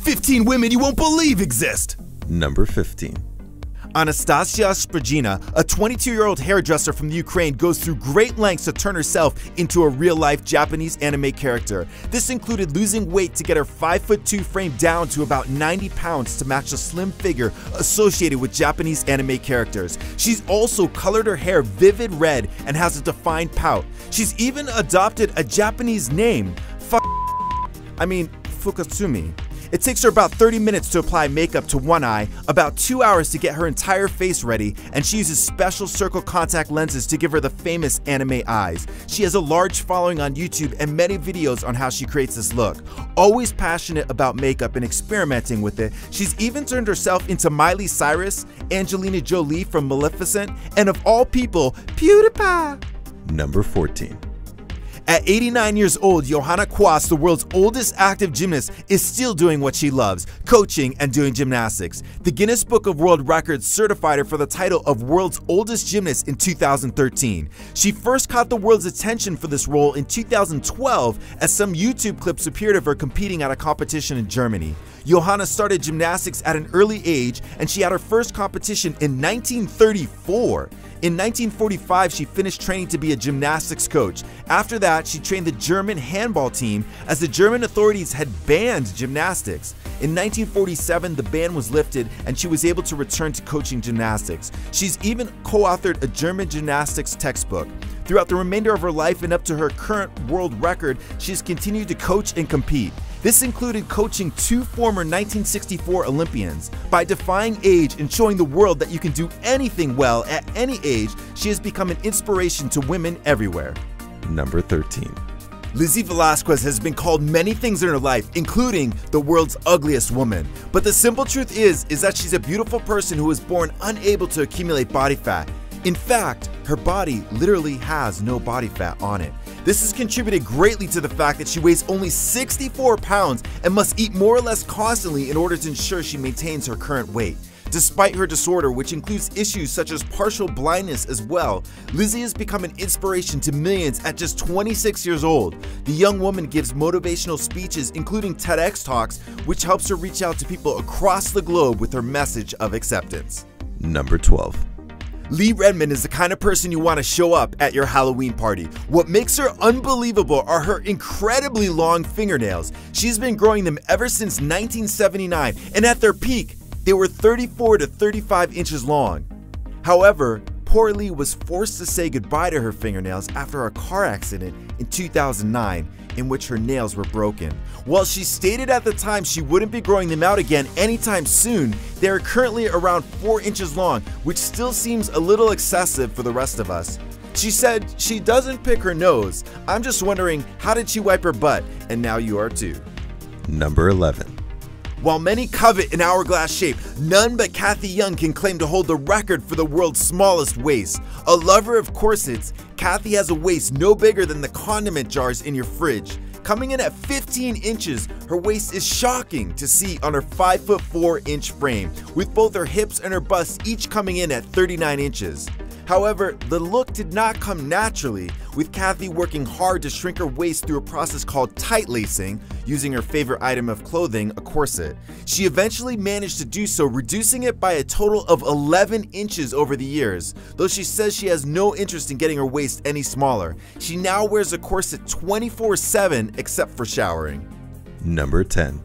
15 women you won't believe exist. Number 15. Anastasia Spragina, a 22-year-old hairdresser from the Ukraine, goes through great lengths to turn herself into a real-life Japanese anime character. This included losing weight to get her 5'2" frame down to about 90 pounds to match the slim figure associated with Japanese anime characters. She's also colored her hair vivid red and has a defined pout. She's even adopted a Japanese name, Fukatsumi. It takes her about 30 minutes to apply makeup to one eye, about 2 hours to get her entire face ready, and she uses special circle contact lenses to give her the famous anime eyes. She has a large following on YouTube and many videos on how she creates this look. Always passionate about makeup and experimenting with it, she's even turned herself into Miley Cyrus, Angelina Jolie from Maleficent, and of all people, PewDiePie. Number 14. At 89 years old, Johanna Kwas, the world's oldest active gymnast, is still doing what she loves, coaching and doing gymnastics. The Guinness Book of World Records certified her for the title of world's oldest gymnast in 2013. She first caught the world's attention for this role in 2012 as some YouTube clips appeared of her competing at a competition in Germany. Johanna started gymnastics at an early age, and she had her first competition in 1934. In 1945, she finished training to be a gymnastics coach. After that, she trained the German handball team as the German authorities had banned gymnastics. In 1947, the ban was lifted and she was able to return to coaching gymnastics. She's even co-authored a German gymnastics textbook. Throughout the remainder of her life and up to her current world record, she has continued to coach and compete. This included coaching 2 former 1964 Olympians. By defying age and showing the world that you can do anything well at any age, she has become an inspiration to women everywhere. Number 13. Lizzie Velasquez has been called many things in her life, including the world's ugliest woman. But the simple truth is that she's a beautiful person who was born unable to accumulate body fat. In fact, her body literally has no body fat on it. This has contributed greatly to the fact that she weighs only 64 pounds and must eat more or less constantly in order to ensure she maintains her current weight. Despite her disorder, which includes issues such as partial blindness as well, Lizzie has become an inspiration to millions at just 26 years old. The young woman gives motivational speeches, including TEDx talks, which helps her reach out to people across the globe with her message of acceptance. Number 12. Lee Redmond is the kind of person you want to show up at your Halloween party. What makes her unbelievable are her incredibly long fingernails. She's been growing them ever since 1979, and at their peak, they were 34 to 35 inches long. However, poor Lee was forced to say goodbye to her fingernails after a car accident in 2009 in which her nails were broken. While she stated at the time she wouldn't be growing them out again anytime soon, they are currently around 4 inches long, which still seems a little excessive for the rest of us. She said she doesn't pick her nose. I'm just wondering, how did she wipe her butt? And now you are too. Number 11. While many covet an hourglass shape, none but Kathy Young can claim to hold the record for the world's smallest waist. A lover of corsets, Kathy has a waist no bigger than the condiment jars in your fridge. Coming in at 15 inches, her waist is shocking to see on her 5'4" frame, with both her hips and her bust each coming in at 39 inches. However, the look did not come naturally, with Kathy working hard to shrink her waist through a process called tight lacing, using her favorite item of clothing, a corset. She eventually managed to do so, reducing it by a total of 11 inches over the years. Though she says she has no interest in getting her waist any smaller, she now wears a corset 24/7 except for showering. Number 10.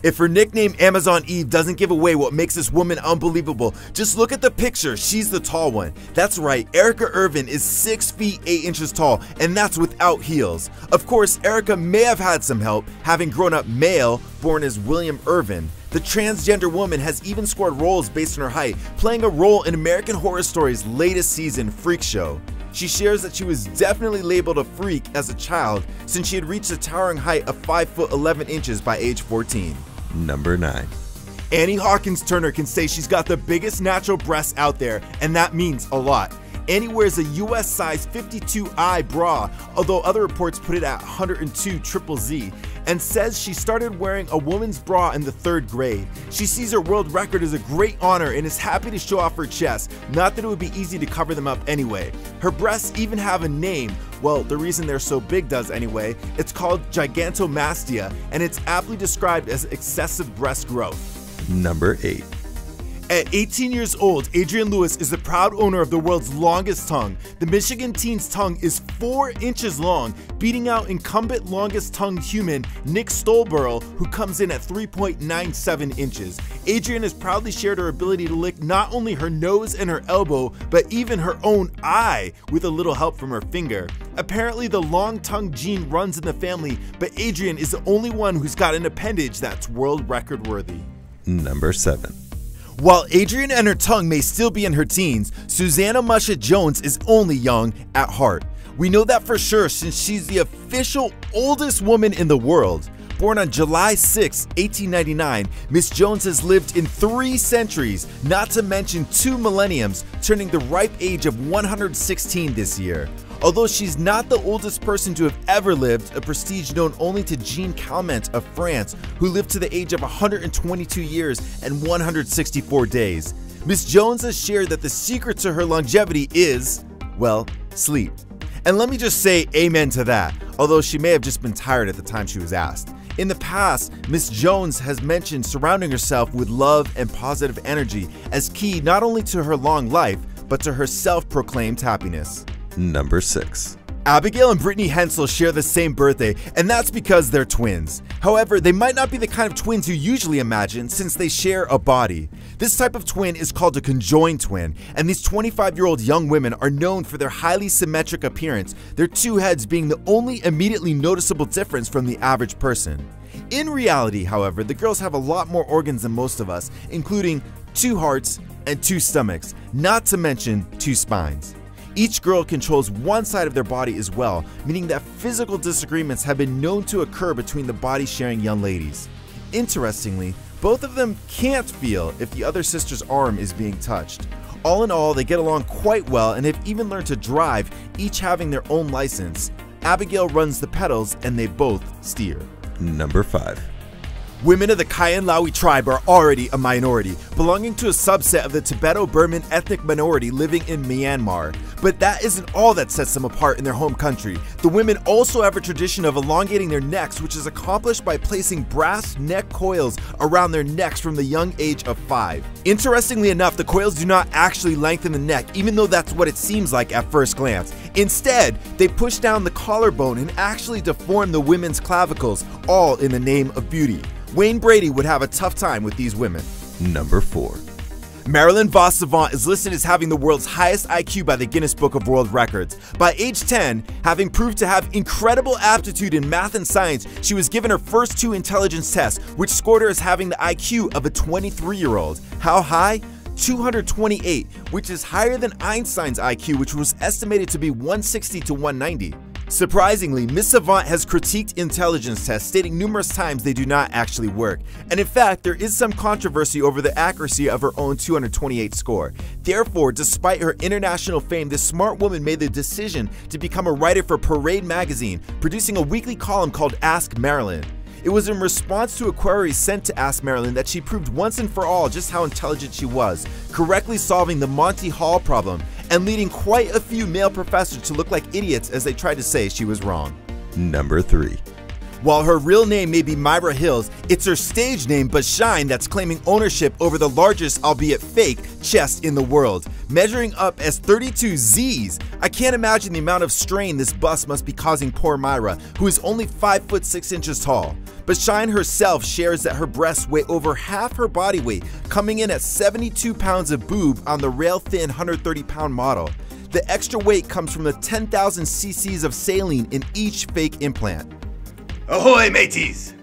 If her nickname Amazon Eve doesn't give away what makes this woman unbelievable, just look at the picture. She's the tall one. That's right, Erica Irvin is 6 feet 8 inches tall, and that's without heels. Of course, Erica may have had some help, having grown up male, born as William Irvin. The transgender woman has even scored roles based on her height, playing a role in American Horror Story's latest season, Freak Show. She shares that she was definitely labeled a freak as a child, since she had reached a towering height of 5'11" by age 14. Number 9. Annie Hawkins Turner can say she's got the biggest natural breasts out there, and that means a lot. Annie wears a US size 52I bra, although other reports put it at 102 triple Z, and says she started wearing a woman's bra in the 3rd grade. She sees her world record as a great honor and is happy to show off her chest, not that it would be easy to cover them up anyway. Her breasts even have a name. Well, the reason they're so big does anyway. It's called gigantomastia, and it's aptly described as excessive breast growth. Number 8. At 18 years old, Adrienne Lewis is the proud owner of the world's longest tongue. The Michigan teen's tongue is 4 inches long, beating out incumbent longest-tongued human Nick Stolborough, who comes in at 3.97 inches. Adrienne has proudly shared her ability to lick not only her nose and her elbow, but even her own eye, with a little help from her finger. Apparently, the long-tongued gene runs in the family, but Adrienne is the only one who's got an appendage that's world record worthy. Number 7. While Adrienne and her tongue may still be in her teens, Susanna Musha Jones is only young at heart. We know that for sure since she's the official oldest woman in the world. Born on July 6, 1899, Miss Jones has lived in 3 centuries, not to mention 2 millenniums, turning the ripe age of 116 this year. Although she's not the oldest person to have ever lived, a prestige known only to Jean Calment of France, who lived to the age of 122 years and 164 days. Miss Jones has shared that the secret to her longevity is, well, sleep. And let me just say amen to that, although she may have just been tired at the time she was asked. In the past, Miss Jones has mentioned surrounding herself with love and positive energy as key not only to her long life, but to her self-proclaimed happiness. Number 6. Abigail and Brittany Hensel share the same birthday, and that's because they're twins. However, they might not be the kind of twins you usually imagine since they share a body. This type of twin is called a conjoined twin, and these 25-year-old young women are known for their highly symmetric appearance, their 2 heads being the only immediately noticeable difference from the average person. In reality, however, the girls have a lot more organs than most of us, including 2 hearts and 2 stomachs, not to mention 2 spines. Each girl controls one side of their body as well, meaning that physical disagreements have been known to occur between the body-sharing young ladies. Interestingly, both of them can't feel if the other sister's arm is being touched. All in all, they get along quite well and have even learned to drive, each having their own license. Abigail runs the pedals and they both steer. Number 5. Women of the Kayan-Lawi tribe are already a minority, belonging to a subset of the Tibeto-Burman ethnic minority living in Myanmar. But that isn't all that sets them apart in their home country. The women also have a tradition of elongating their necks, which is accomplished by placing brass neck coils around their necks from the young age of 5. Interestingly enough, the coils do not actually lengthen the neck, even though that's what it seems like at first glance. Instead, they push down the collarbone and actually deform the women's clavicles, all in the name of beauty. Wayne Brady would have a tough time with these women. Number 4. Marilyn Vos Savant is listed as having the world's highest IQ by the Guinness Book of World Records. By age 10, having proved to have incredible aptitude in math and science, she was given her first 2 intelligence tests, which scored her as having the IQ of a 23-year-old. How high? 228, which is higher than Einstein's IQ, which was estimated to be 160 to 190. Surprisingly, Miss Savant has critiqued intelligence tests, stating numerous times they do not actually work. And in fact, there is some controversy over the accuracy of her own 228 score. Therefore, despite her international fame, this smart woman made the decision to become a writer for Parade magazine, producing a weekly column called Ask Marilyn. It was in response to a query sent to Ask Marilyn that she proved once and for all just how intelligent she was, correctly solving the Monty Hall problem and leading quite a few male professors to look like idiots as they tried to say she was wrong. Number 3. While her real name may be Myra Hills, it's her stage name Bashine that's claiming ownership over the largest, albeit fake, chest in the world, measuring up as 32 Z's. I can't imagine the amount of strain this bust must be causing poor Myra, who is only 5 foot 6 inches tall. Bashine herself shares that her breasts weigh over half her body weight, coming in at 72 pounds of boob on the rail-thin 130-pound model. The extra weight comes from the 10,000 cc's of saline in each fake implant. Ahoy, mateys!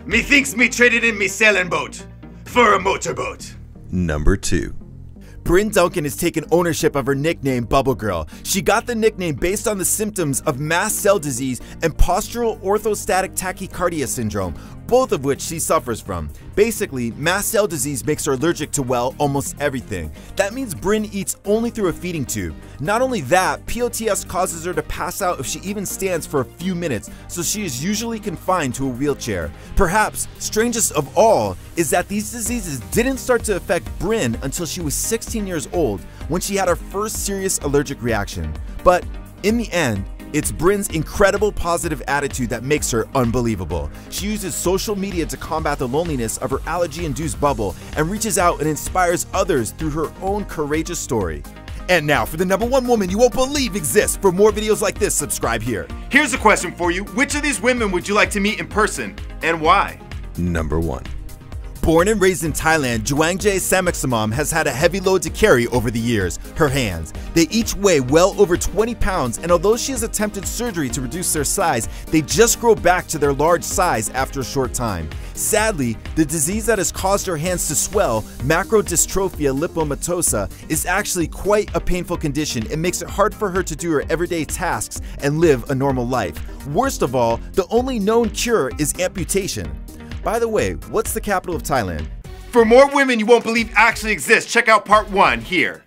Methinks me traded in me sailing boat for a motorboat. Number 2. Bryn Duncan has taken ownership of her nickname Bubble Girl. She got the nickname based on the symptoms of mast cell disease and postural orthostatic tachycardia syndrome, both of which she suffers from. Basically, mast cell disease makes her allergic to, well, almost everything. That means Bryn eats only through a feeding tube. Not only that, POTS causes her to pass out if she even stands for a few minutes, so she is usually confined to a wheelchair. Perhaps strangest of all is that these diseases didn't start to affect Bryn until she was 16 years old, when she had her first serious allergic reaction. But in the end, it's Bryn's incredible positive attitude that makes her unbelievable. She uses social media to combat the loneliness of her allergy-induced bubble and reaches out and inspires others through her own courageous story. And now for the #1 woman you won't believe exists. For more videos like this, subscribe here. Here's a question for you. Which of these women would you like to meet in person, and why? Number 1. Born and raised in Thailand, Juangjae Samaksamam has had a heavy load to carry over the years, her hands. They each weigh well over 20 pounds, and although she has attempted surgery to reduce their size, they just grow back to their large size after a short time. Sadly, the disease that has caused her hands to swell, macrodystrophia lipomatosa, is actually quite a painful condition. It makes it hard for her to do her everyday tasks and live a normal life. Worst of all, the only known cure is amputation. By the way, what's the capital of Thailand? For more women you won't believe actually exist, check out part 1 here.